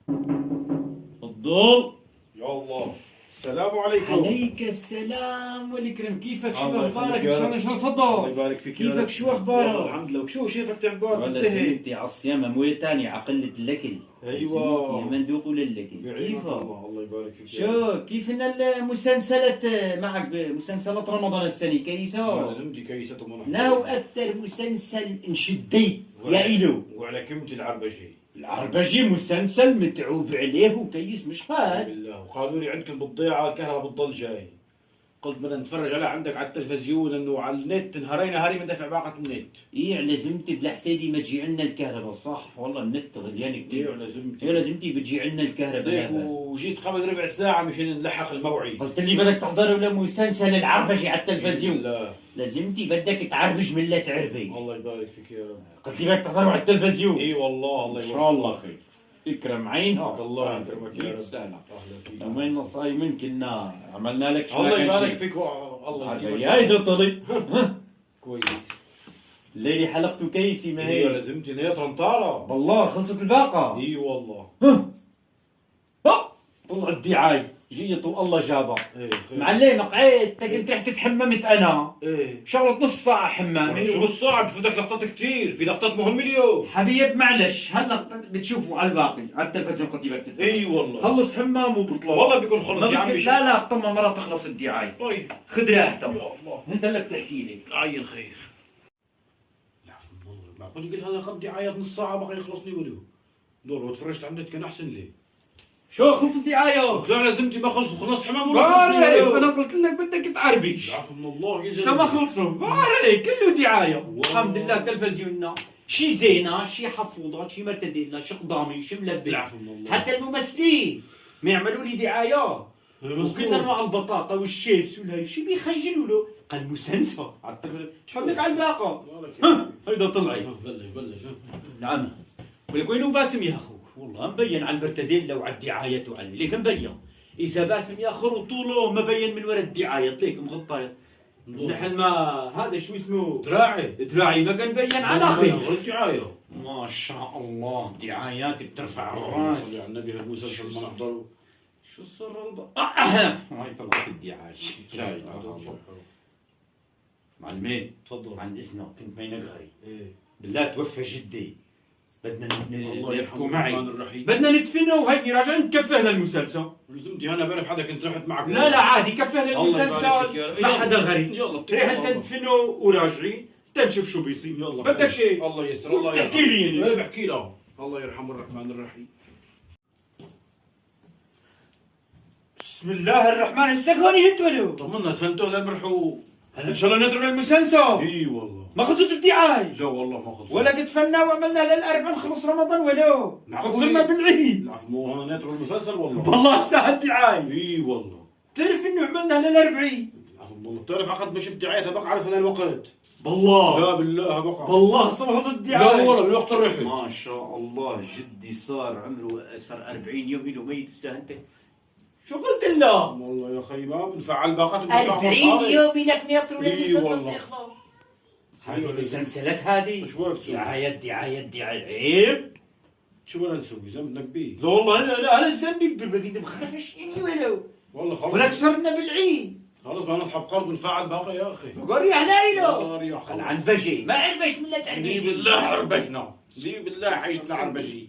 الضوء. يا الله. السلام عليكم. عليك السلام والإكرام، كيفك؟ شو الله أخبارك؟ يخليك إن شاء الله شو الله تفضل. يبارك فيك. كيفك؟ شو والله أخبارك؟ الحمد لله. وشو شايفك تعبان ولا منتهي. سنتي على الصيام موية تاني عقلة الأكل. أيوة. يا مندوق للأكل. بعينك كيفك؟ الله يبارك فيك. شو كيف إن المسلسلات معك مسلسلات رمضان السنة كيسة؟ لازمتي كيسة ومنح. لا أكثر مسلسل انشديت يا إلو. وعلى كلمة العربجي. العربجي مسلسل متعوب عليه وكيس مش هاد. بالله. وقالوا لي عندكم بالضيعة الكهرباء بتضل جاي. قلت بدنا نتفرج عليها عندك على التلفزيون لانه على النت نهارين هاري مندفع باقة النت. ايه لازمتي بلا حسيدي ما تجي عنا الكهرباء صح والله النت غليان ايه كثير. لازمتي. ايه لازمتي بتجي عنا الكهرباء ليك لا بأس. وجيت قبل ربع ساعة مشان نلحق الموعد. قلت لي بدك تحضر ولا مسلسل العربجي على التلفزيون. لا. لازمتي بدك تعربج من لا تعربي. الله يبارك فيك يا رب. قلت لي بدك تحضر على التلفزيون. اي والله الله ان يوفقك. شاء الله خير. اكرم عينها. الله يكرمك يا رب. سنة. اهلا فيك. يومين صايمين كنا عملنا لك شوية الله يبارك شيء. فيك الله يكرمك. هيدا طلي. كويس. الليلة حلقته كيسي ما هي هي. لازمتي هي طرنطارة. والله خلصت الباقة. اي والله. طلع الدعاية جيت والله جابها. ايه خير. معلم قعدت كنت رحت تحممت انا ايه شغلت نص ساعة حمامي شو بالصعب بفوتك لقطات كثير، في لقطات مهمة اليوم. حبيب معلش هلا بتشوفوا على الباقي على التلفزيون قد بدك اي والله. خلص حمام وبطلع والله بيكون خلص يا عمي. لا لا طم مرة تخلص الدعاية. طيب. خذ راحتك. يا الله. انت اللي بتحكي لي. عين خير. لا معقول يقول هذا خد دعايات نص ساعة بقى يخلصني ولو. دور لو تفرجت على النت كان احسن لي. شو خلص الدعاية؟ لا لازمتي ما خلص وخلصت حمام بعرف انا قلت لك بدك تعربش. العفو من الله يا لسه ما زلمة. خلصوا بعرف كله دعاية. والله. الحمد لله تلفزيوننا شي زينة شي حفوضات شي مرتدينا شي قضامي شي ملبس. العفو من الله. حتى الممثلين ما يعملوا لي دعاية. وكل انواع البطاطا والشيبس والهي شي بيخجلوا له قال مسنسة تحط لك على الباقة. هيدا طلعي. بلش. نعم ولك وينو باسم يا اخو؟ والله مبين على المرتديلا وعلى الدعايات وعلى ليك مبين. اذا باسم ياخر طوله مبين من وراء الدعايات ليك مغطى. نحن ما هذا شو اسمه دراعي ما كان مبين على اخي. الدعاية. ما شاء الله دعايات بترفع صلي الراس. على النبي هالمسلسل ما نحضره. شو السر هاي طلعت الدعاية. لا اله الا الله. معلمين تفضل. عن اذنك كنت بين غري ايه بالله توفى جدي بدنا الله يحكوا يرحمه معي الرحمن الرحيم. بدنا ندفنه وهيك راجع نكفه للمسلسل. لزمتي انا بعرف حدا كنت رحت معك. لا لا عادي كفه الله يبارك فيك يا رب. للمسلسل ما حدا غريب. يلا ريحة ندفنه وراجعين تنشوف شو بيصير. يلا بدك خير. شيء الله يسر الله يرحمه. تحكي لي يعني. ايه بحكي له. الله يرحمه الرحمن الرحيم. بسم الله الرحمن السكوني انتوا طمنا دفنتوه للمرحوم. هلا ان شاء الله نضرب المسلسل. اي والله. ما خلصت الدعاية لا والله ما خلص. ولا قد فنا وعملنا للأربع نخلص رمضان ولو معقول؟ صرنا بالعيد. العفو مو هون نترك المسلسل والله. والله الساعة الدعاية اي والله. بتعرف انه عملنا للأربعين. العفو من الله. بتعرف عقد ما شفت دعايتها بقى اعرف هذا الوقت. بالله لا بالله بقى. والله صمت لا الدعاية. والله من وقت الرحل. ما شاء الله جدي صار عمره 40 يوم له ميت وساهنته. شو قلت له؟ والله يا اخي ما بنفعل باقات 40 يوم لك نيطروا إي والله. هذه المسلسلات هذه شو بدك تسوي؟ دعايات عيب. شو بدنا نسوي؟ ذنبنا كبير. لا والله انا ذنبي بقيت مخرفش يعني ولو والله خلص. ولك صرنا بالعيد. خلص بدنا نسحب قرض ونفعل باقي يا اخي. قريح لا له. يا قال خلص. عن بجي ما عربش من لا دي بالله عربجنا. دي بالله عيشنا عربجي.